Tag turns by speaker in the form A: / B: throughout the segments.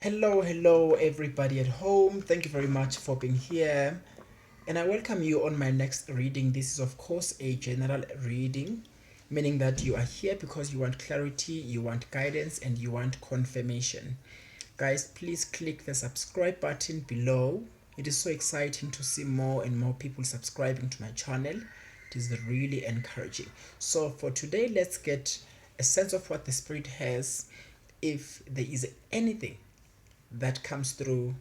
A: Hello, everybody at home. Thank you very much for being here. And I welcome you on my next reading. This is, of course, a general reading, meaning that you are here because you want clarity, you want guidance, and you want confirmation. Guys, please click the subscribe button below. It is so exciting to see more and more people subscribing to my channel. It is really encouraging. So, for today, let's get a sense of what the Spirit has. If there is anything that comes through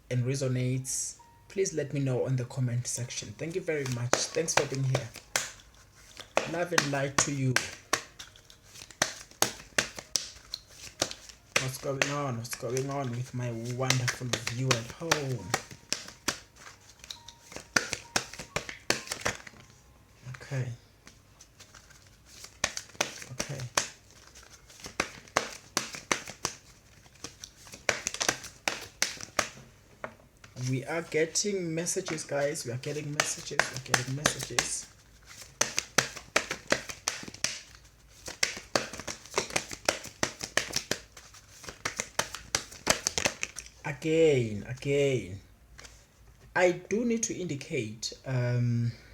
A: and resonates, please let me know on the comment section. Thank you very much. Thanks for being here. Love and light to you. What's going on? What's going on with my wonderful view at home? Okay. Okay. We are getting messages, guys. We are getting messages. We're getting messages. Again. I do need to indicate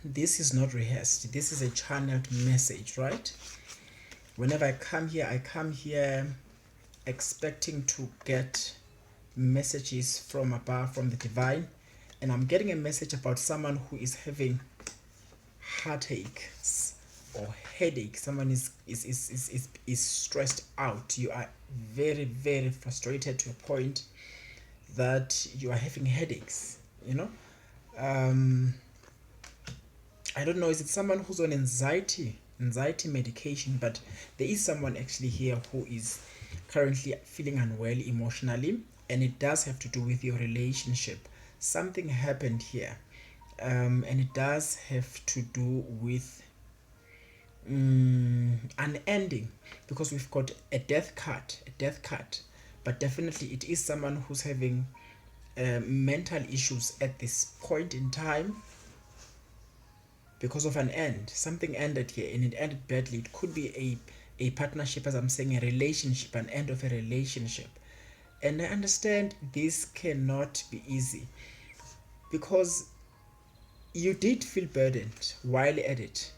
A: this is not rehearsed. This is a channeled message, right? Whenever I come here expecting to get messages from above, from the divine, and I'm getting a message about someone who is having heartaches or headache. Someone is stressed out. You are very frustrated to a point that you are having headaches, I don't know, is it someone who's on anxiety medication? But there is someone actually here who is currently feeling unwell emotionally, and it does have to do with your relationship. Something happened here, and it does have to do with an ending, because we've got a death card. But definitely it is someone who's having mental issues at this point in time because of an end. Something ended here and it ended badly. It could be a partnership, as I'm saying, a relationship, an end of a relationship. And I understand this cannot be easy, because you did feel burdened while at it.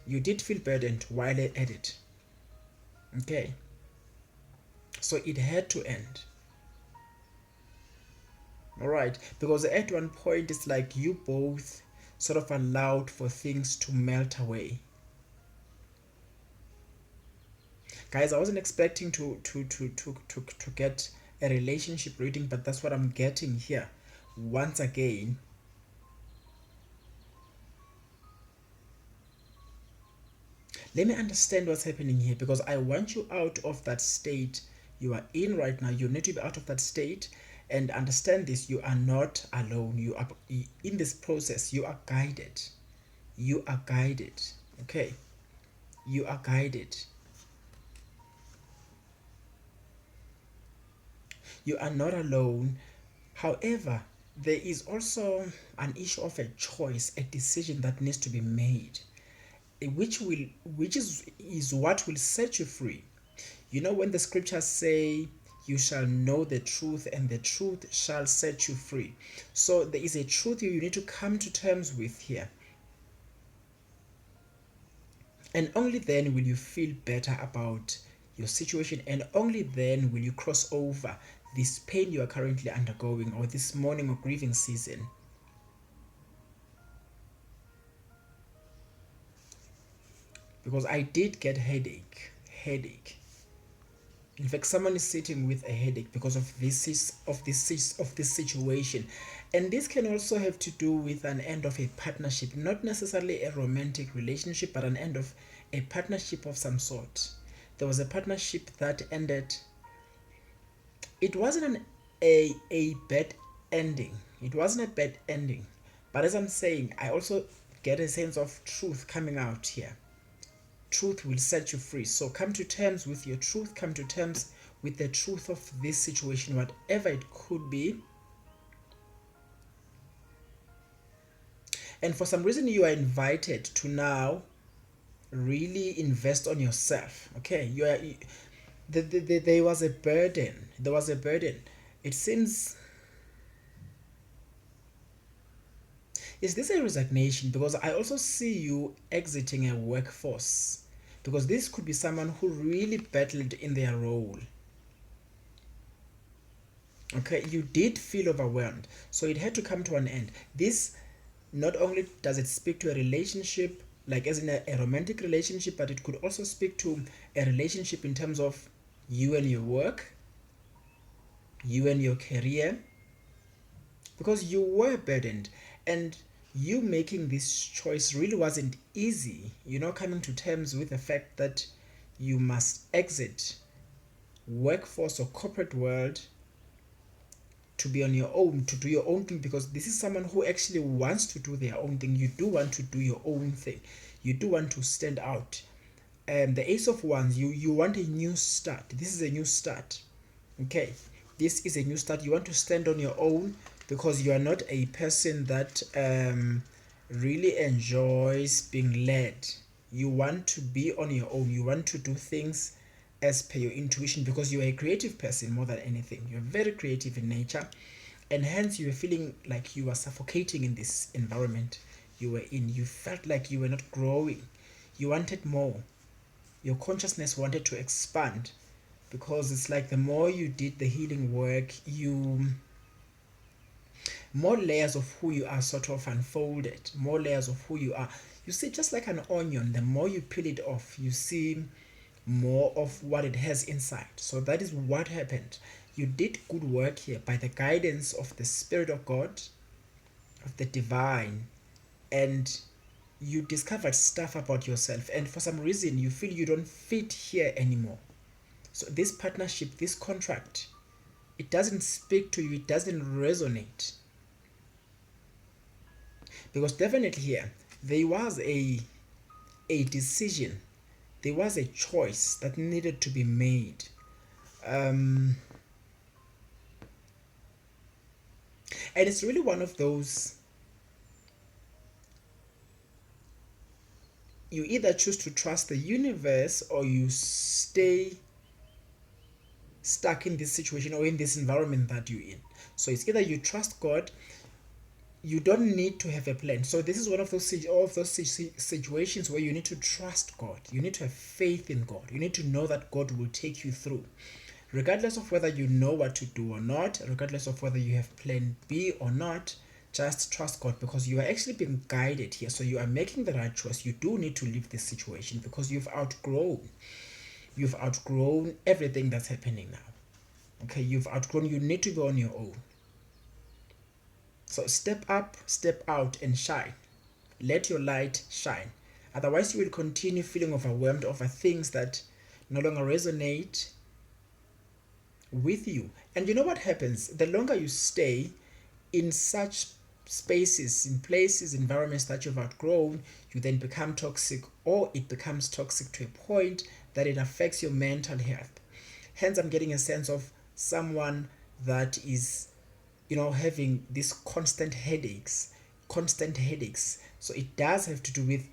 A: Okay, so it had to end. All right, because at one point it's like you both sort of allowed for things to melt away. Guys, I wasn't expecting to get a relationship reading, but that's what I'm getting here. Once again, let me understand what's happening here, because I want you out of that state you are in right now. You need to be out of that state and understand this. You are not alone. You are in this process. You are guided. Okay, you are guided. You are not alone. However, there is also an issue of a choice, a decision that needs to be made, which is what will set you free. When the scriptures say you shall know the truth and the truth shall set you free, so there is a truth you need to come to terms with here, and only then will you feel better about your situation, and only then will you cross over this pain you are currently undergoing, or this mourning or grieving season. Because I did get headache. In fact, someone is sitting with a headache because of this situation, and this can also have to do with an end of a partnership, not necessarily a romantic relationship, but an end of a partnership of some sort. There was a partnership that ended. It wasn't a bad ending. It wasn't a bad ending, but as I'm saying, I also get a sense of truth coming out here. Truth will set you free. So come to terms with your truth. Come to terms with the truth of this situation, whatever it could be. And for some reason, you are invited to now really invest on yourself. Okay, there was a burden. It seems, is this a resignation? Because I also see you exiting a workforce, because this could be someone who really battled in their role. Okay, you did feel overwhelmed, so it had to come to an end. This, not only does it speak to a relationship, like as in a romantic relationship, but it could also speak to a relationship in terms of you and your work, you and your career, because you were burdened, and you making this choice really wasn't easy, coming to terms with the fact that you must exit workforce or corporate world to be on your own, to do your own thing, because this is someone who actually wants to do their own thing. You do want to do your own thing. You do want to stand out. And the Ace of Wands, you want a new start. This is a new start. Okay, this is a new start. You want to stand on your own, because you are not a person that really enjoys being led. You want to be on your own. You want to do things as per your intuition, because you are a creative person more than anything. You're very creative in nature, and hence you were feeling like you were suffocating in this environment you were in. You felt like you were not growing. You wanted more. Your consciousness wanted to expand, because it's like the more you did the healing work, more layers of who you are sort of unfolded, more layers of who you are. You see, just like an onion, the more you peel it off, you see more of what it has inside. So that is what happened. You did good work here by the guidance of the Spirit of God, of the divine, and you discovered stuff about yourself, and for some reason you feel you don't fit here anymore. So this partnership, this contract, it doesn't speak to you, it doesn't resonate. Because definitely here there was a decision, there was a choice that needed to be made. And it's really one of those, you either choose to trust the universe, or you stay stuck in this situation or in this environment that you're in. So it's either you trust God, you don't need to have a plan. So this is one of those situations where you need to trust God. You need to have faith in God. You need to know that God will take you through, regardless of whether you know what to do or not, regardless of whether you have plan B or not. Just trust God, because you are actually being guided here. So you are making the right choice. You do need to leave this situation, because you've outgrown everything that's happening now. Okay, you need to be on your own. So step up, step out, and shine. Let your light shine. Otherwise, you will continue feeling overwhelmed over things that no longer resonate with you. And you know what happens? The longer you stay in such spaces, in places, environments that you've outgrown, you then become toxic, or it becomes toxic to a point that it affects your mental health. Hence, I'm getting a sense of someone that is, having these constant headaches. So it does have to do with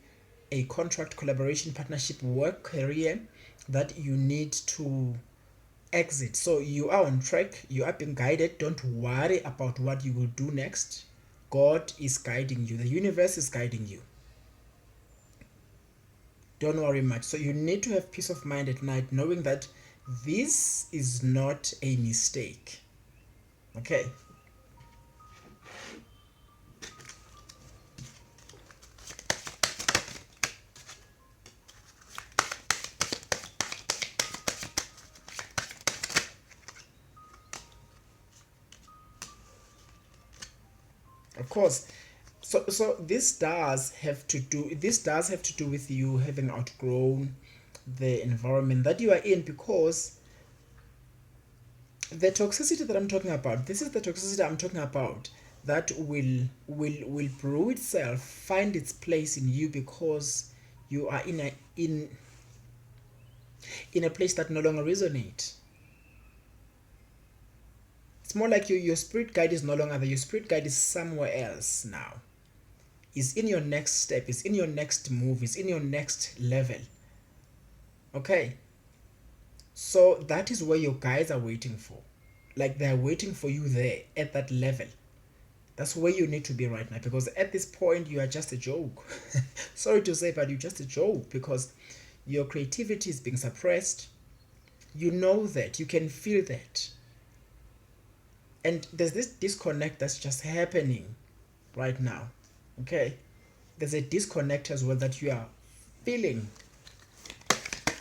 A: a contract, collaboration, partnership, work, career that you need to exit. So you are on track, you are being guided. Don't worry about what you will do next. God is guiding you, the universe is guiding you. Don't worry much. So you need to have peace of mind at night, knowing that this is not a mistake. Okay. Of course. So this does have to do with you having outgrown the environment that you are in, because the toxicity that I'm talking about, this is the toxicity I'm talking about, that will brew itself, find its place in you, because you are in a place that no longer resonates. It's more like your spirit guide is no longer there. Your spirit guide is somewhere else now. Is in your next step, is in your next move, is in your next level. Okay, so that is where your guides are waiting for. like they're waiting for you there at that level. That's where you need to be right now, because at this point you are just a joke. Sorry to say, but you're just a joke, because your creativity is being suppressed. You know that, you can feel that, and there's this disconnect that's just happening right now. Okay, there's a disconnect as well that you are feeling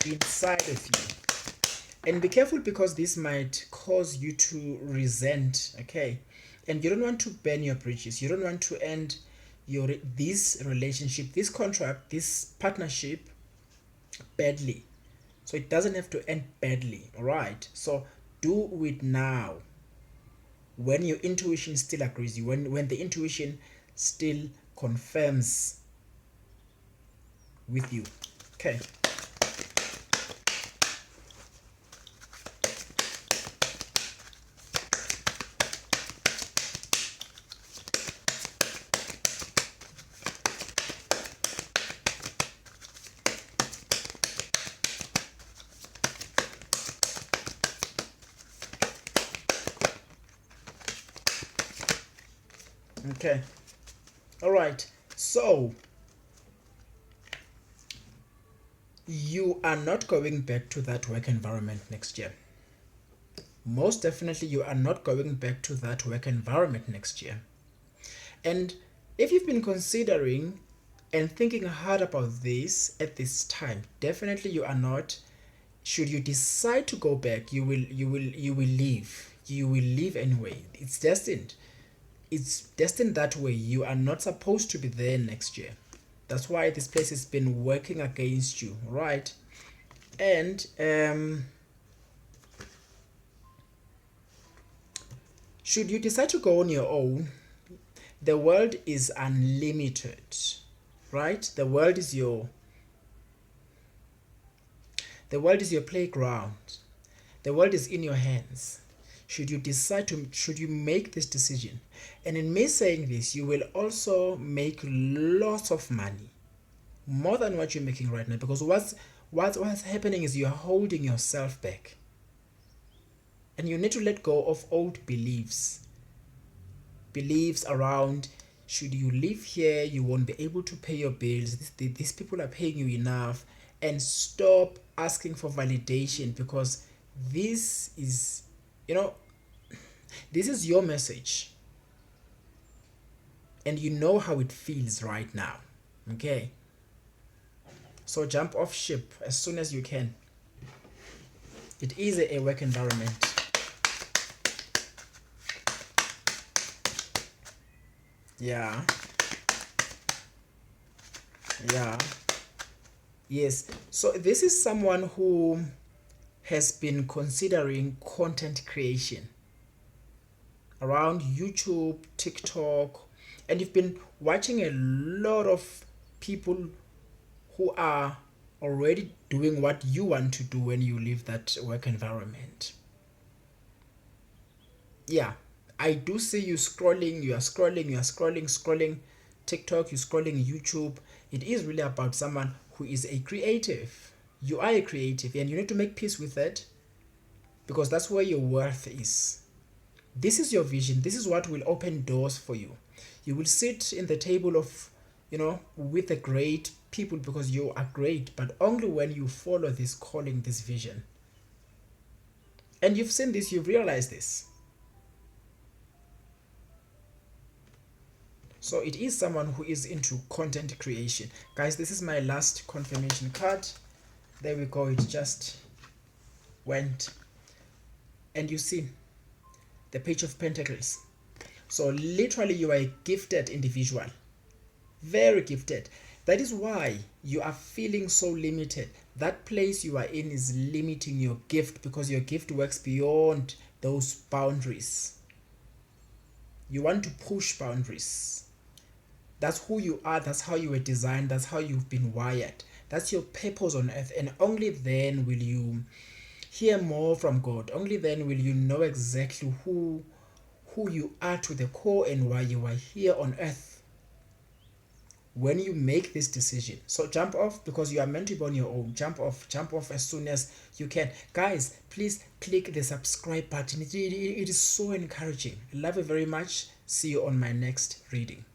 A: inside of you. And be careful, because this might cause you to resent. Okay, and you don't want to burn your bridges. You don't want to end your this relationship, this contract, this partnership badly. So it doesn't have to end badly. All right, so do it now, when your intuition still agrees you, when the intuition still confirms with you. Okay. Okay. All right. So you are not going back to that work environment next year. Most definitely, you are not going back to that work environment next year. And if you've been considering and thinking hard about this at this time, definitely you are not. Should you decide to go back, you will leave. You will leave anyway. It's destined. It's destined that way. You are not supposed to be there next year. That's why this place has been working against you, right? And should you decide to go on your own, the world is unlimited, right? The world is your playground. The world is in your hands. Should you make this decision, and in me saying this, you will also make lots of money, more than what you're making right now, because what's happening is you're holding yourself back, and you need to let go of old beliefs around, should you live here you won't be able to pay your bills, these people are paying you enough, and stop asking for validation, because this is, you know, this is your message, and you know how it feels right now. Okay, so jump off ship as soon as you can. It is a work environment. Yeah. Yeah. Yes. So this is someone who has been considering content creation around YouTube, TikTok, and you've been watching a lot of people who are already doing what you want to do when you leave that work environment. Yeah, I do see you scrolling, you are scrolling TikTok, you're scrolling YouTube. It is really about someone who is a creative. You are a creative, and you need to make peace with that, because that's where your worth is. This is your vision. This is what will open doors for you. You will sit in the table of, with the great people, because you are great, but only when you follow this calling, this vision. And you've seen this, you've realized this. So it is someone who is into content creation. Guys, this is my last confirmation card. There we go. It just went. And you see the Page of Pentacles. So literally you are a gifted individual. Very gifted. That is why you are feeling so limited. That place you are in is limiting your gift, because your gift works beyond those boundaries. You want to push boundaries. That's who you are. That's how you were designed. That's how you've been wired. That's your purpose on earth. And only then will you hear more from God. Only then will you know exactly who you are to the core, and why you are here on earth. when you make this decision. So jump off, because you are meant to be on your own. Jump off as soon as you can. Guys, please click the subscribe button. It is so encouraging. I love it very much. See you on my next reading.